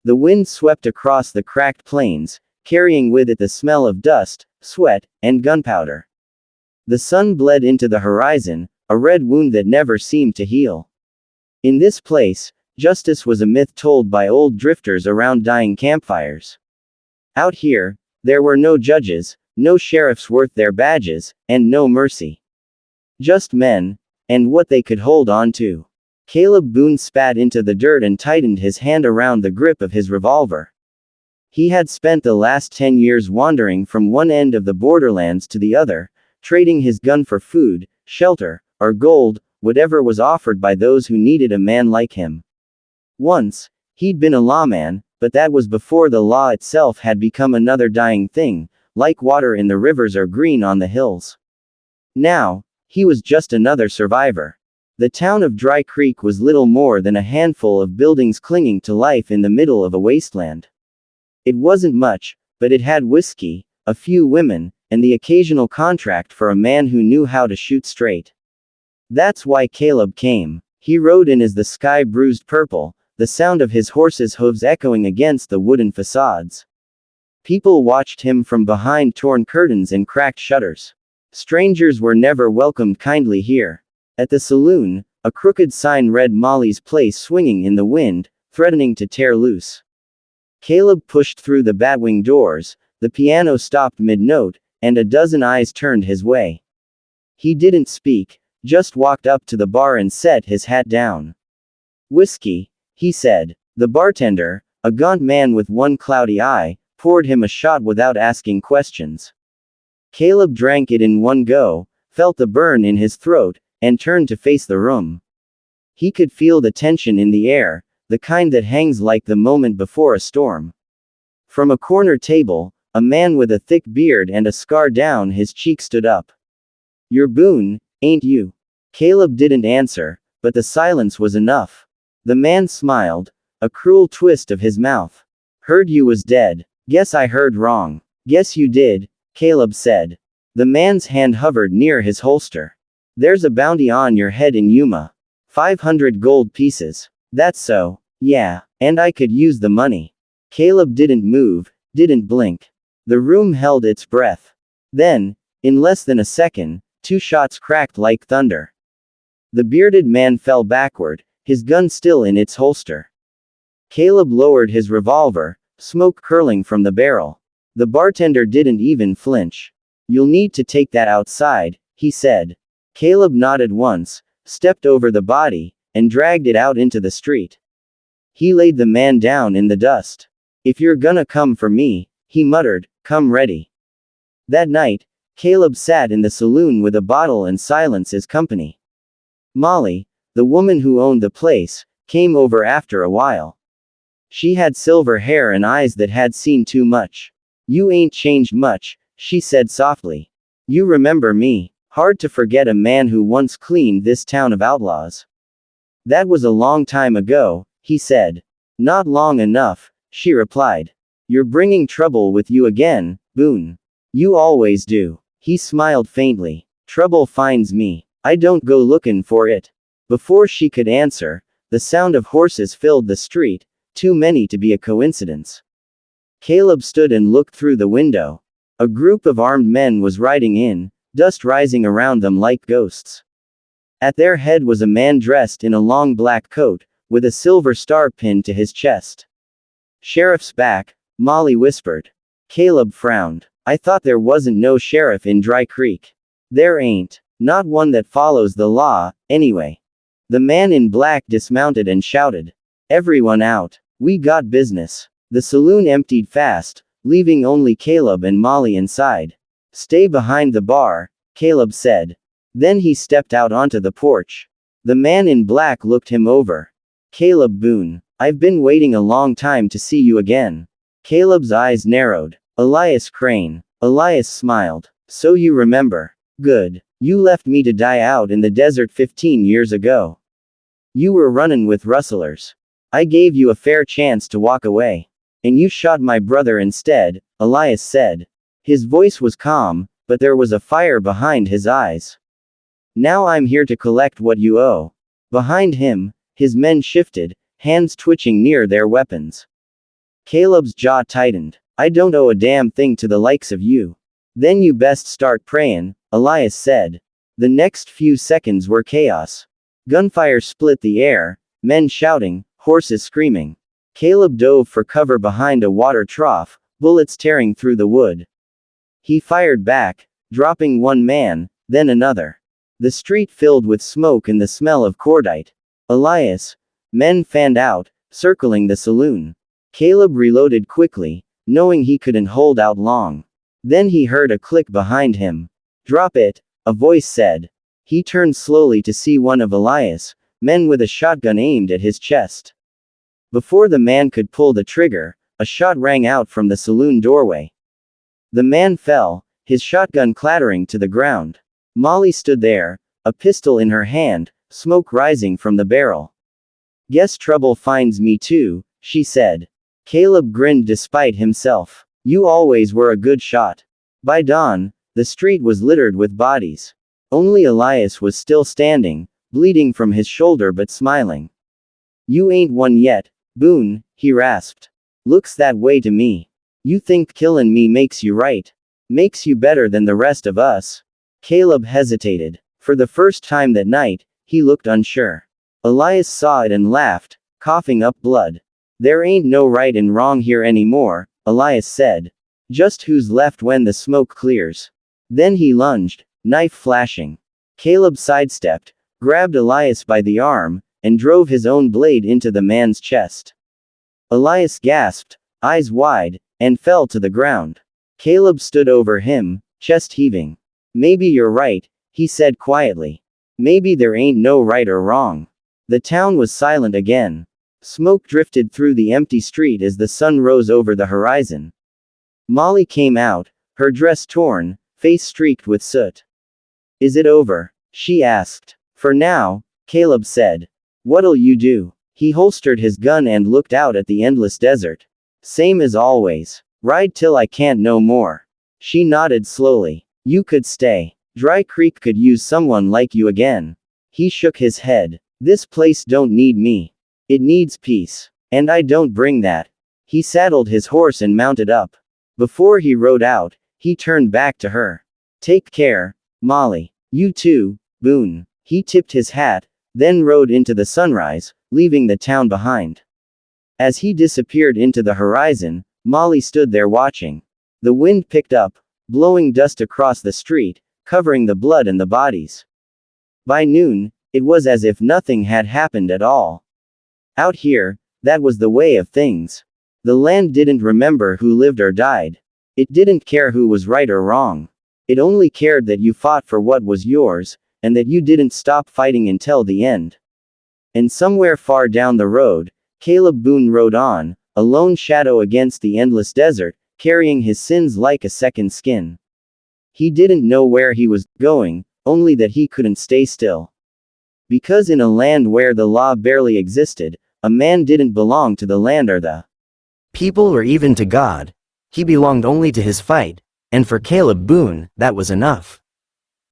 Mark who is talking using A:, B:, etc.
A: The wind swept across the cracked plains, carrying with it the smell of dust, sweat, and gunpowder. The sun bled into the horizon, a red wound that never seemed to heal. In this place, justice was a myth told by old drifters around dying campfires. Out here, there were no judges, no sheriffs worth their badges, and no mercy. Just men, and what they could hold on to. Caleb Boone spat into the dirt and tightened his hand around the grip of his revolver. He had spent the last 10 years wandering from one end of the borderlands to the other, trading his gun for food, shelter, or gold, whatever was offered by those who needed a man like him. Once, he'd been a lawman, but that was before the law itself had become another dying thing, like water in the rivers or green on the hills. Now, he was just another survivor. The town of Dry Creek was little more than a handful of buildings clinging to life in the middle of a wasteland. It wasn't much, but it had whiskey, a few women, and the occasional contract for a man who knew how to shoot straight. That's why Caleb came. He rode in as the sky bruised purple, the sound of his horse's hooves echoing against the wooden facades. People watched him from behind torn curtains and cracked shutters. Strangers were never welcomed kindly here. At the saloon, a crooked sign read Molly's Place swinging in the wind, threatening to tear loose. Caleb pushed through the batwing doors, the piano stopped mid-note, and a dozen eyes turned his way. He didn't speak, just walked up to the bar and set his hat down. "Whiskey," he said. The bartender, a gaunt man with one cloudy eye, poured him a shot without asking questions. Caleb drank it in one go, felt the burn in his throat, and turned to face the room. He could feel the tension in the air, the kind that hangs like the moment before a storm. From a corner table, a man with a thick beard and a scar down his cheek stood up. "You're Boone, ain't you?" Caleb didn't answer, but the silence was enough. The man smiled, a cruel twist of his mouth. "Heard you was dead. Guess I heard wrong." "Guess you did," Caleb said. The man's hand hovered near his holster. "There's a bounty on your head in Yuma. 500 gold pieces. That's so. Yeah, and I could use the money." Caleb didn't move, didn't blink. The room held its breath. Then, in less than a second, 2 shots cracked like thunder. The bearded man fell backward, his gun still in its holster. Caleb lowered his revolver, smoke curling from the barrel. The bartender didn't even flinch. "You'll need to take that outside," he said. Caleb nodded once, stepped over the body, and dragged it out into the street. He laid the man down in the dust. "If you're gonna come for me," he muttered, "come ready." That night, Caleb sat in the saloon with a bottle and silence as company. Molly, the woman who owned the place, came over after a while. She had silver hair and eyes that had seen too much. "You ain't changed much," she said softly. "You remember me. Hard to forget a man who once cleaned this town of outlaws." "That was a long time ago," he said. "Not long enough," she replied. "You're bringing trouble with you again, Boone. You always do." He smiled faintly. "Trouble finds me. I don't go looking for it." Before she could answer, the sound of horses filled the street, too many to be a coincidence. Caleb stood and looked through the window. A group of armed men was riding in, dust rising around them like ghosts. At their head was a man dressed in a long black coat, with a silver star pinned to his chest. "Sheriff's back," Molly whispered. Caleb frowned. "I thought there wasn't no sheriff in Dry Creek." "There ain't. Not one that follows the law, anyway." The man in black dismounted and shouted, "Everyone out. We got business." The saloon emptied fast, leaving only Caleb and Molly inside. "Stay behind the bar," Caleb said. Then he stepped out onto the porch. The man in black looked him over. "Caleb Boone. I've been waiting a long time to see you again." Caleb's eyes narrowed. "Elias Crane." Elias smiled. "So you remember. Good. You left me to die out in the desert 15 years ago. You were running with rustlers. I gave you a fair chance to walk away. And you shot my brother instead," Elias said. His voice was calm, but there was a fire behind his eyes. "Now I'm here to collect what you owe." Behind him, his men shifted, hands twitching near their weapons. Caleb's jaw tightened. I don't owe a damn thing to the likes of you. Then you best start praying, Elias said. The next few seconds were chaos. Gunfire split the air, men shouting, horses screaming. Caleb dove for cover behind a water trough, bullets tearing through the wood. He fired back, dropping one man, then another. The street filled with smoke and the smell of cordite. Elias. Men fanned out, circling the saloon. Caleb reloaded quickly, knowing he couldn't hold out long. Then he heard a click behind him. Drop it, a voice said. He turned slowly to see one of Elias' men with a shotgun aimed at his chest. Before the man could pull the trigger, a shot rang out from the saloon doorway. The man fell, his shotgun clattering to the ground. Molly stood there, a pistol in her hand, smoke rising from the barrel. Guess trouble finds me too, she said. Caleb grinned despite himself. You always were a good shot. By dawn, the street was littered with bodies. Only Elias was still standing, bleeding from his shoulder but smiling. You ain't won yet, Boone, he rasped. Looks that way to me. You think killin' me makes you right? Makes you better than the rest of us? Caleb hesitated. For the first time that night, he looked unsure. Elias saw it and laughed, coughing up blood. There ain't no right and wrong here anymore, Elias said. Just who's left when the smoke clears. Then he lunged, knife flashing. Caleb sidestepped, grabbed Elias by the arm, and drove his own blade into the man's chest. Elias gasped, eyes wide, and fell to the ground. Caleb stood over him, chest heaving. Maybe you're right, he said quietly. Maybe there ain't no right or wrong. The town was silent again. Smoke drifted through the empty street as the sun rose over the horizon. Molly came out, her dress torn, face streaked with soot. Is it over? She asked. For now, Caleb said. What'll you do? He holstered his gun and looked out at the endless desert. Same as always. Ride till I can't no more. She nodded slowly. You could stay. Dry Creek could use someone like you again. He shook his head. This place don't need me. It needs peace. And I don't bring that. He saddled his horse and mounted up. Before he rode out, he turned back to her. Take care, Molly. You too, Boone. He tipped his hat, then rode into the sunrise, leaving the town behind. As he disappeared into the horizon, Molly stood there watching. The wind picked up, blowing dust across the street, covering the blood and the bodies. By noon, it was as if nothing had happened at all. Out here, that was the way of things. The land didn't remember who lived or died. It didn't care who was right or wrong. It only cared that you fought for what was yours, and that you didn't stop fighting until the end. And somewhere far down the road, Caleb Boone rode on, a lone shadow against the endless desert, carrying his sins like a second skin. He didn't know where he was going, only that he couldn't stay still. Because in a land where the law barely existed, a man didn't belong to the land or the people or even to God. He belonged only to his fight, and for Caleb Boone, that was enough.